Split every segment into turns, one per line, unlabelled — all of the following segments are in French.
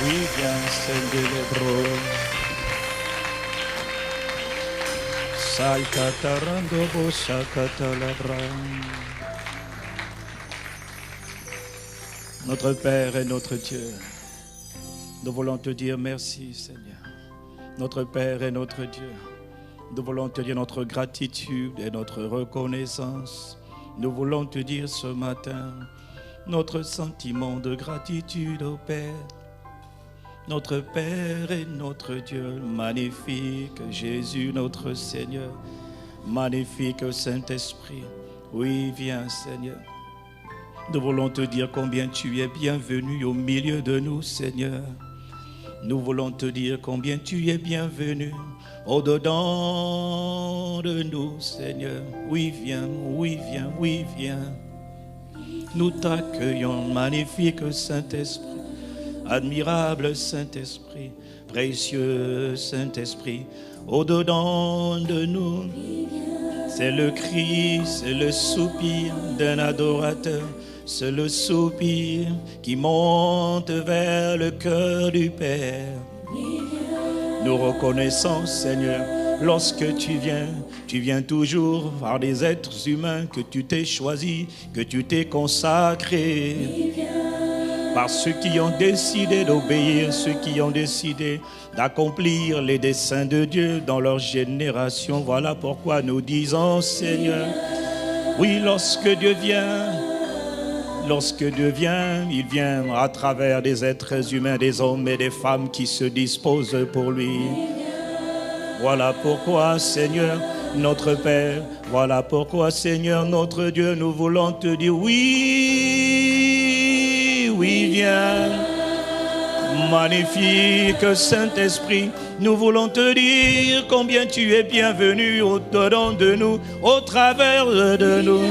Oui, viens, Seigneur. Salkatarando bosakatalabra. Notre Père et notre Dieu, nous voulons te dire merci, Seigneur. Notre Père et notre Dieu, nous voulons te dire notre gratitude et notre reconnaissance. Nous voulons te dire ce matin notre sentiment de gratitude au Père. Notre Père et notre Dieu, magnifique Jésus notre Seigneur, magnifique Saint-Esprit. Oui, viens Seigneur. Nous voulons te dire combien tu es bienvenu au milieu de nous, Seigneur. Nous voulons te dire combien tu es bienvenu au-dedans de nous, Seigneur. Oui, viens, oui, viens, oui, viens. Nous t'accueillons, magnifique Saint-Esprit, admirable Saint-Esprit, précieux Saint-Esprit, au-dedans de nous. C'est le cri, c'est le soupir d'un adorateur. C'est le soupir qui monte vers le cœur du Père. Nous reconnaissons, Seigneur, lorsque tu viens toujours par des êtres humains que tu t'es choisis, que tu t'es consacrés. Par ceux qui ont décidé d'obéir, ceux qui ont décidé d'accomplir les desseins de Dieu dans leur génération. Voilà pourquoi nous disons, Seigneur, oui, lorsque Dieu vient, il vient à travers des êtres humains, des hommes et des femmes qui se disposent pour lui. Voilà pourquoi, Seigneur, notre Père, voilà pourquoi, Seigneur, notre Dieu, nous voulons te dire oui, oui, viens. Magnifique Saint-Esprit, nous voulons te dire combien tu es bienvenu au-dedans de nous, au travers de nous.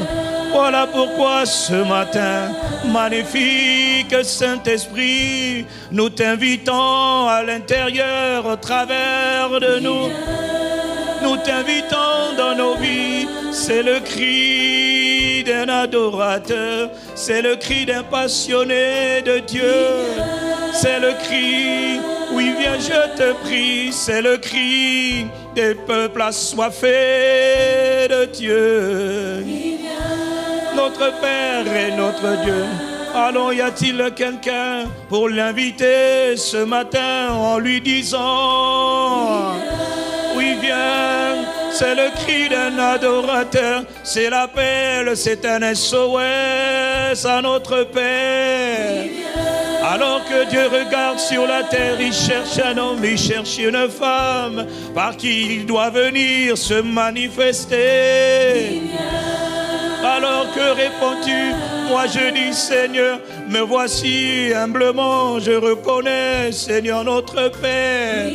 Voilà pourquoi ce matin, magnifique Saint-Esprit, nous t'invitons à l'intérieur, au travers de nous. Nous t'invitons dans nos vies. C'est le cri d'un adorateur, c'est le cri d'un passionné de Dieu. C'est le cri, oui viens je te prie, c'est le cri des peuples assoiffés de Dieu. Notre Père et notre Dieu. Allons, y a-t-il quelqu'un pour l'inviter ce matin en lui disant oui, viens, c'est le cri d'un adorateur, c'est l'appel, c'est un SOS à notre Père. Alors que Dieu regarde sur la terre, il cherche un homme, il cherche une femme par qui il doit venir se manifester. Alors que réponds-tu? Moi je dis Seigneur, me voici humblement, je reconnais Seigneur notre Père.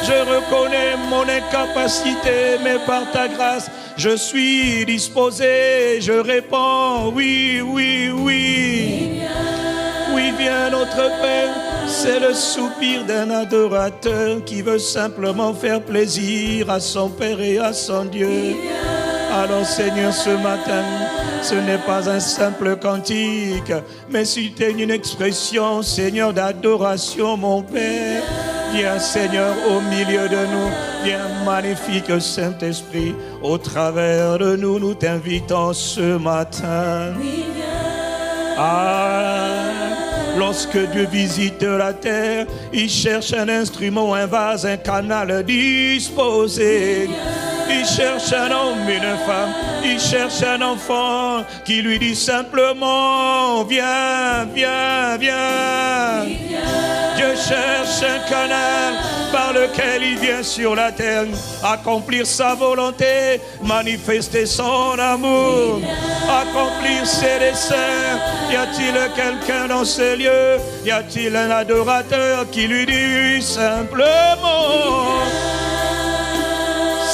Je reconnais mon incapacité, mais par ta grâce, je suis disposé, je réponds oui, oui, oui. Oui, viens notre Père, c'est le soupir d'un adorateur qui veut simplement faire plaisir à son Père et à son Dieu. Alors Seigneur, ce matin, ce n'est pas un simple cantique, mais c'est une expression, Seigneur, d'adoration, mon Père. Viens, Seigneur, au milieu de nous. Viens, magnifique Saint-Esprit, au travers de nous, nous t'invitons ce matin. Lorsque Dieu visite la terre, il cherche un instrument, un vase, un canal disposé. Il cherche un homme, une femme, il cherche un enfant qui lui dit simplement viens, viens, viens. Dieu cherche un canal par lequel il vient sur la terre accomplir sa volonté, manifester son amour, accomplir ses desseins. Y a-t-il quelqu'un dans ces lieux? Y a-t-il un adorateur qui lui dit simplement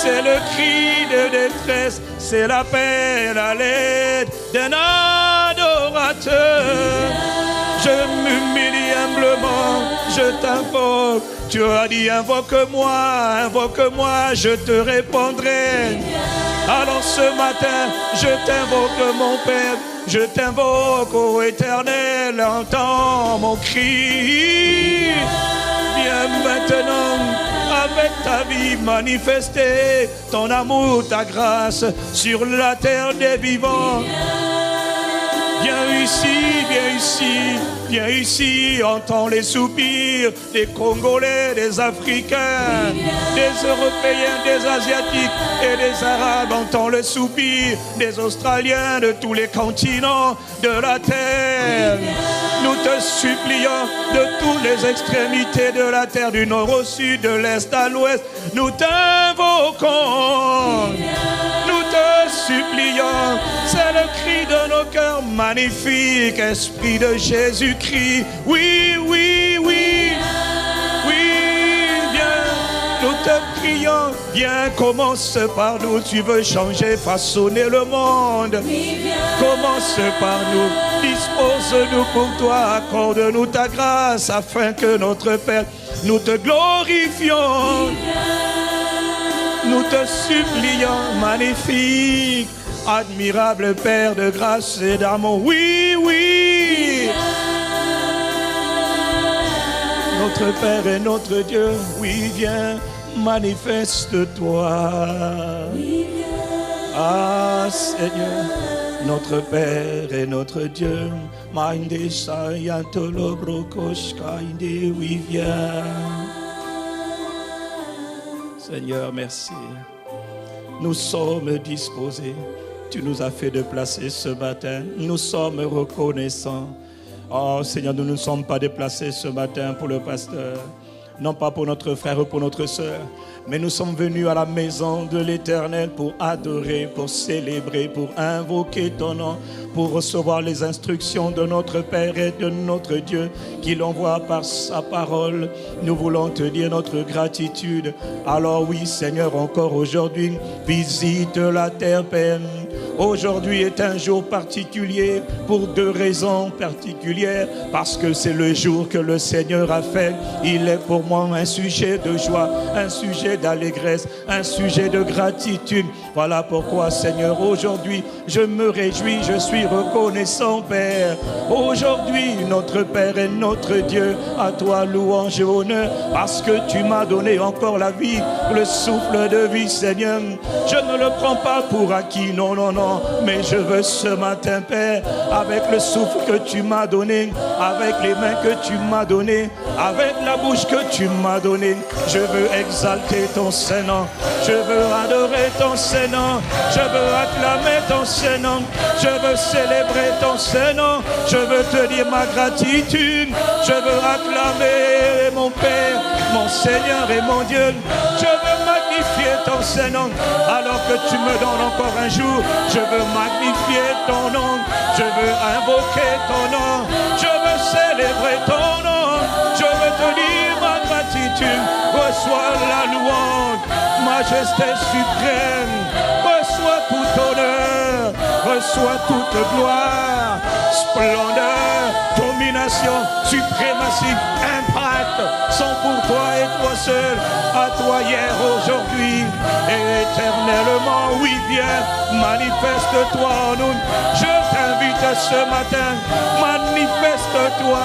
c'est le cri de détresse, c'est l'appel à l'aide d'un adorateur. Je m'humilie humblement, je t'invoque. Tu as dit invoque-moi, je te répondrai. Alors ce matin, je t'invoque mon Père, je t'invoque, ô Éternel, entends mon cri. Viens maintenant avec ta vie manifester ton amour, ta grâce sur la terre des vivants. Viens ici, viens ici, viens ici, entends les soupirs des Congolais, des Africains, des Européens, des Asiatiques et des Arabes. Entends le soupir des Australiens, de tous les continents de la terre. Nous te supplions de toutes les extrémités de la terre, du nord au sud, de l'est à l'ouest. Nous t'invoquons. Nous te supplions, c'est le cri de nos cœurs magnifique, Esprit de Jésus-Christ. Oui, oui, oui, oui, viens, nous te prions, viens, commence par nous, tu veux changer, façonner le monde. Commence par nous, dispose-nous pour toi, accorde-nous ta grâce, afin que notre Père, nous te glorifions. Nous te supplions, magnifique, admirable Père de grâce et d'amour. Oui, oui. Notre Père et notre Dieu, oui, viens, manifeste-toi. Ah, Seigneur, notre Père et notre Dieu, oui, viens. Seigneur, merci. Nous sommes disposés. Tu nous as fait déplacer ce matin. Nous sommes reconnaissants. Oh Seigneur, nous ne sommes pas déplacés ce matin pour le pasteur. Non pas pour notre frère ou pour notre soeur. Mais nous sommes venus à la maison de l'Éternel pour adorer, pour célébrer, pour invoquer ton nom, pour recevoir les instructions de notre Père et de notre Dieu qui l'envoie par sa parole. Nous voulons te dire notre gratitude. Alors oui, Seigneur, encore aujourd'hui, visite la terre, Père. Aujourd'hui est un jour particulier pour deux raisons particulières. Parce que c'est le jour que le Seigneur a fait. Il est pour moi un sujet de joie, un sujet d'allégresse, un sujet de gratitude. Voilà pourquoi, Seigneur, aujourd'hui, je me réjouis, je suis reconnaissant, Père. Aujourd'hui, notre Père et notre Dieu, à toi louange et honneur, parce que tu m'as donné encore la vie, le souffle de vie, Seigneur. Je ne le prends pas pour acquis, non, non, non, mais je veux ce matin, Père, avec le souffle que tu m'as donné, avec les mains que tu m'as données, avec la bouche que tu m'as donnée, je veux exalter ton Saint-Nom, je veux adorer ton Saint-Nom, je veux acclamer ton Saint-Nom, je veux célébrer ton Saint-Nom, je veux te dire ma gratitude, je veux acclamer mon Père, mon Seigneur et mon Dieu, je veux magnifier ton Saint-Nom, alors que tu me donnes encore un jour, je veux magnifier ton nom, je veux invoquer ton nom, je veux célébrer ton nom, je veux te dire ma gratitude, reçois la louange, majesté suprême, reçois tout honneur, reçois toute gloire, splendeur, domination, suprématie, impact, sont pour toi et toi seul, à toi hier, aujourd'hui, et éternellement, oui, viens, manifeste-toi en nous, je t'invite ce matin, manifeste-toi,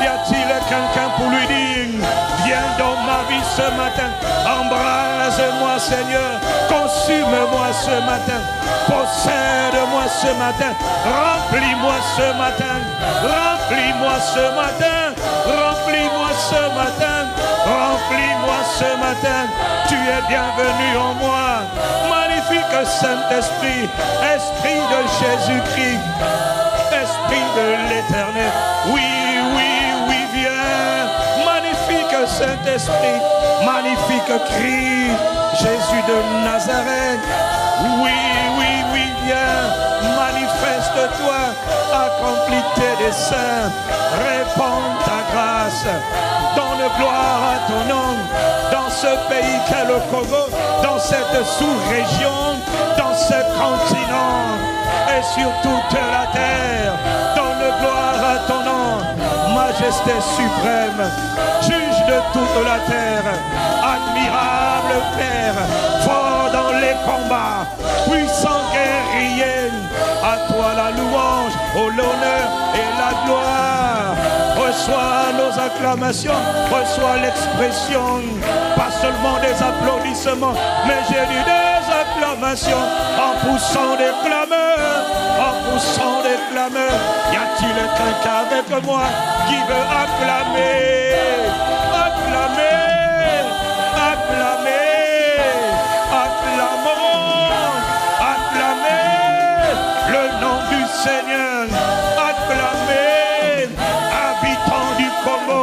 y a-t-il quelqu'un pour lui dire, viens dans ma vie ce matin, embrase-moi Seigneur, consume-moi ce matin, possède-moi ce matin, remplis-moi ce matin, remplis-moi ce matin, remplis-moi ce matin, remplis-moi ce matin, tu es bienvenu en moi, magnifique Saint-Esprit, Esprit de Jésus-Christ, Esprit de l'Éternel, oui, oui, oui, viens, magnifique Saint-Esprit, magnifique Christ, Jésus de Nazareth, oui, oui, oui, viens, manifeste-toi, accomplis tes desseins, répands ta grâce, donne gloire à ton nom, dans ce pays qu'est le Congo, dans cette sous-région, dans ce continent, et sur toute la terre, donne gloire à ton nom, majesté suprême, juge de toute la terre, admirable Père, fort dans les combats, puissant guerrier, à toi la louange, oh l'honneur et la gloire. Reçois nos acclamations, reçois l'expression, pas seulement des applaudissements, mais j'ai dit des acclamations, en poussant des clameurs, en poussant des clameurs. Y a-t-il quelqu'un avec moi qui veut acclamer, acclamer, acclamer, acclamons, acclamer le nom du Seigneur, acclamer, habitant du Congo,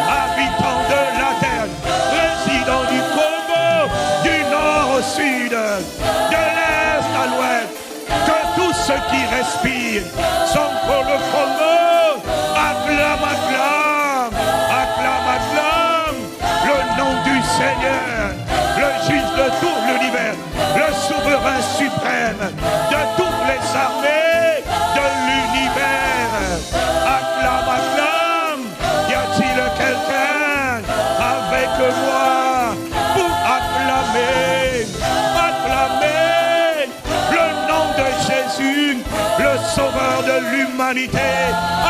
habitant de la terre, résident du Congo, du nord au sud, de l'est à l'ouest, que tous ceux qui respirent sont pour le Congo. Acclame, acclame, acclame, acclame le nom du Seigneur, le juge de tout l'univers, le souverain suprême de toutes les armées de l'univers. Acclame, acclame. Y a-t-il quelqu'un avec moi pour acclamer, acclamer le nom de Jésus, le sauveur de l'humanité?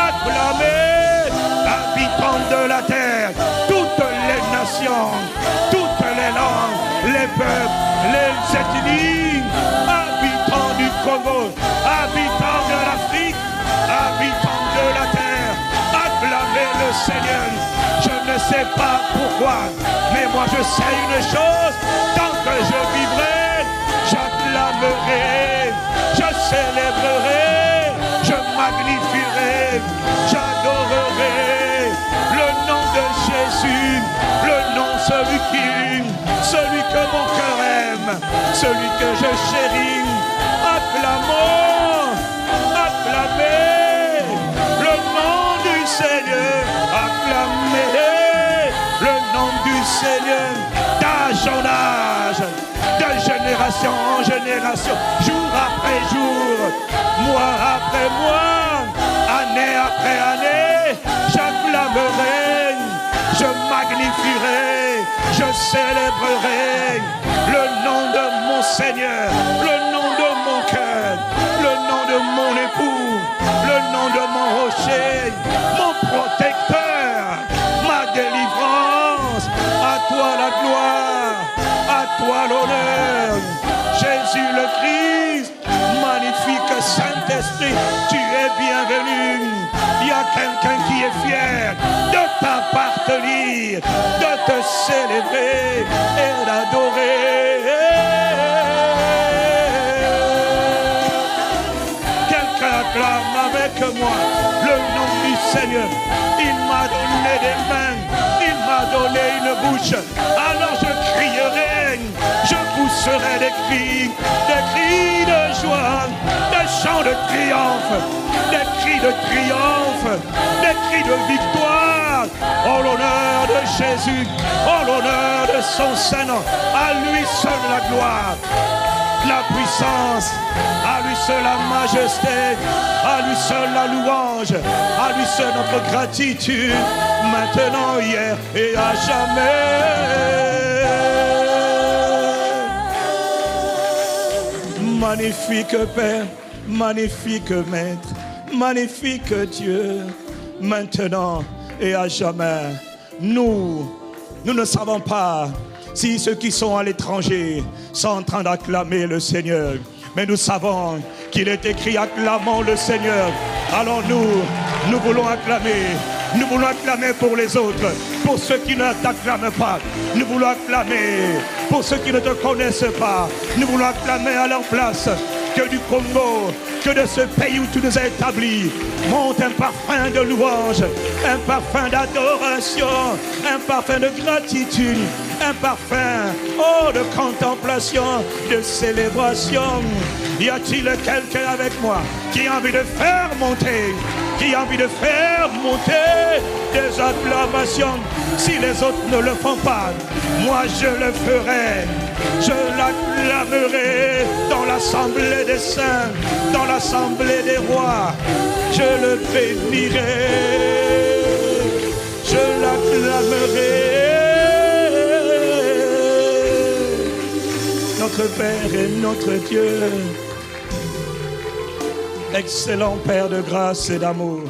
Acclamer, habitant de la terre, toutes les nations, toutes les langues, les peuples, les ethnies, habitants du Congo, habitants de l'Afrique, habitants de la terre, acclamez le Seigneur. Je ne sais pas pourquoi, mais moi je sais une chose, tant que je vivrai, j'acclamerai, je célébrerai, je magnifierai, j'adorerai le nom de Jésus, le nom celui que mon cœur aime, celui que je chéris. Acclamons, acclamez le nom du Seigneur, acclamez le nom du Seigneur, d'âge en âge, de génération en génération, jour après jour, mois après mois, année après année, j'acclamerai, je magnifierai, je célébrerai le nom de mon Seigneur, le nom de mon cœur, le nom de mon époux, le nom de mon rocher, mon protecteur, ma délivrance. À toi la gloire, à toi l'honneur. Jésus le Christ, magnifique Saint-Esprit, tu es bienvenu. Il y a quelqu'un qui est fier de t'appartenir, de te célébrer et d'adorer. Quelqu'un acclame avec moi le nom du Seigneur. Il m'a donné des mains, il m'a donné une bouche. Alors je crierai, je pousserai des cris de joie, des chants de triomphe, des cris de triomphe, des cris de victoire. Oh l'honneur de Jésus, oh l'honneur de son Saint-Nom. À lui seul la gloire, la puissance, à lui seul la majesté, à lui seul la louange, à lui seul notre gratitude, maintenant, hier et à jamais. Magnifique Père, magnifique Maître, magnifique Dieu, maintenant et à jamais. Nous ne savons pas si ceux qui sont à l'étranger sont en train d'acclamer le Seigneur, mais nous savons qu'il est écrit acclamons le Seigneur. Alors nous voulons acclamer. Nous voulons acclamer pour les autres, pour ceux qui ne t'acclament pas. Nous voulons acclamer pour ceux qui ne te connaissent pas. Nous voulons acclamer à leur place. Que du Congo, que de ce pays où tu nous as établis, monte un parfum de louange, un parfum d'adoration, un parfum de gratitude, un parfum, oh, de contemplation, de célébration. Y a-t-il quelqu'un avec moi qui a envie de faire monter, qui a envie de faire monter des acclamations? Si les autres ne le font pas, moi je le ferai. Je l'acclamerai dans l'assemblée des saints, dans l'assemblée des rois. Je le bénirai. calmerai. Notre Père et notre Dieu, excellent Père de grâce et d'amour,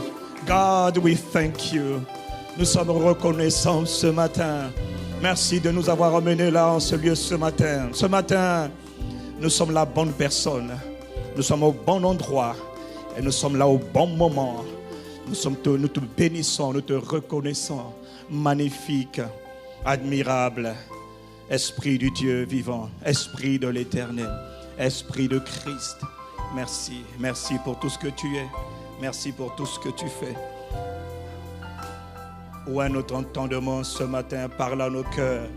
God, we thank you. Nous sommes reconnaissants ce matin. Merci de nous avoir emmenés là en ce lieu ce matin. Ce matin, nous sommes la bonne personne. Nous sommes au bon endroit. Et nous sommes là au bon moment. Nous te bénissons, nous te reconnaissons. Magnifique, admirable, Esprit du Dieu vivant, Esprit de l'Éternel, Esprit de Christ. Merci, merci pour tout ce que tu es. Merci pour tout ce que tu fais. Où est notre entendement ce matin? Parle à nos cœurs.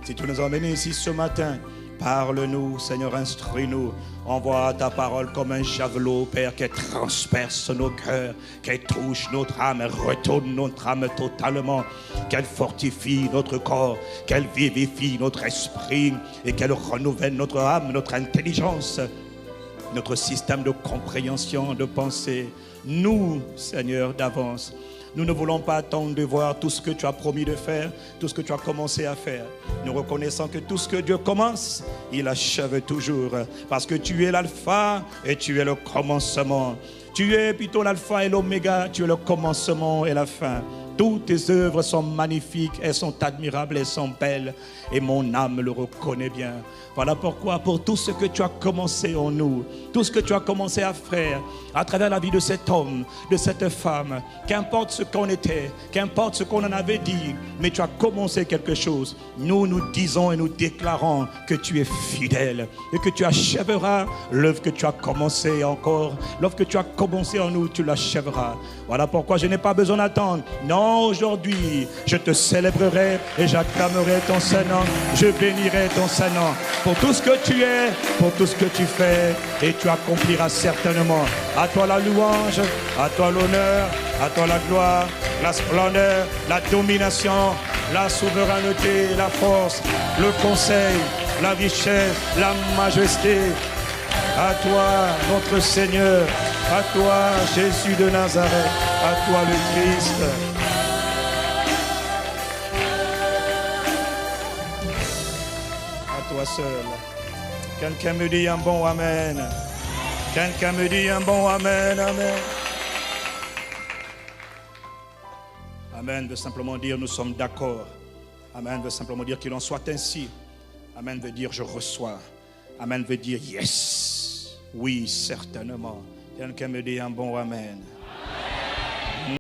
Si tu nous as emmenés ici ce matin, parle-nous, Seigneur, instruis-nous. Envoie ta parole comme un javelot, Père, qui transperce nos cœurs, qui touche notre âme, retourne notre âme totalement, qu'elle fortifie notre corps, qu'elle vivifie notre esprit et qu'elle renouvelle notre âme, notre intelligence, notre système de compréhension, de pensée. Nous, Seigneur, d'avance, nous ne voulons pas attendre de voir tout ce que tu as promis de faire, tout ce que tu as commencé à faire. Nous reconnaissons que tout ce que Dieu commence, il achève toujours. Parce que tu es l'alpha et tu es le commencement. Tu es plutôt l'alpha et l'oméga, tu es le commencement et la fin. Toutes tes œuvres sont magnifiques, elles sont admirables, elles sont belles. Et mon âme le reconnaît bien. Voilà pourquoi, pour tout ce que tu as commencé en nous, tout ce que tu as commencé à faire à travers la vie de cet homme, de cette femme, qu'importe ce qu'on était, qu'importe ce qu'on en avait dit, mais tu as commencé quelque chose. Nous disons et nous déclarons que tu es fidèle et que tu achèveras l'œuvre que tu as commencé encore. L'œuvre que tu as commencé en nous, tu l'achèveras. Voilà pourquoi je n'ai pas besoin d'attendre. Non, aujourd'hui, je te célébrerai et j'acclamerai ton Saint-Nom. Je bénirai ton Saint-Nom pour tout ce que tu es, pour tout ce que tu fais, et tu accompliras certainement. À toi la louange, à toi l'honneur, à toi la gloire, la splendeur, la domination, la souveraineté, la force, le conseil, la richesse, la majesté. À toi, notre Seigneur, à toi, Jésus de Nazareth, à toi le Christ. À toi seul. Quelqu'un me dit un bon amen. Quelqu'un me dit un bon amen, amen. Amen veut simplement dire nous sommes d'accord. Amen veut simplement dire qu'il en soit ainsi. Amen veut dire je reçois. Amen veut dire yes. Oui, certainement. Quelqu'un me dit un bon amen.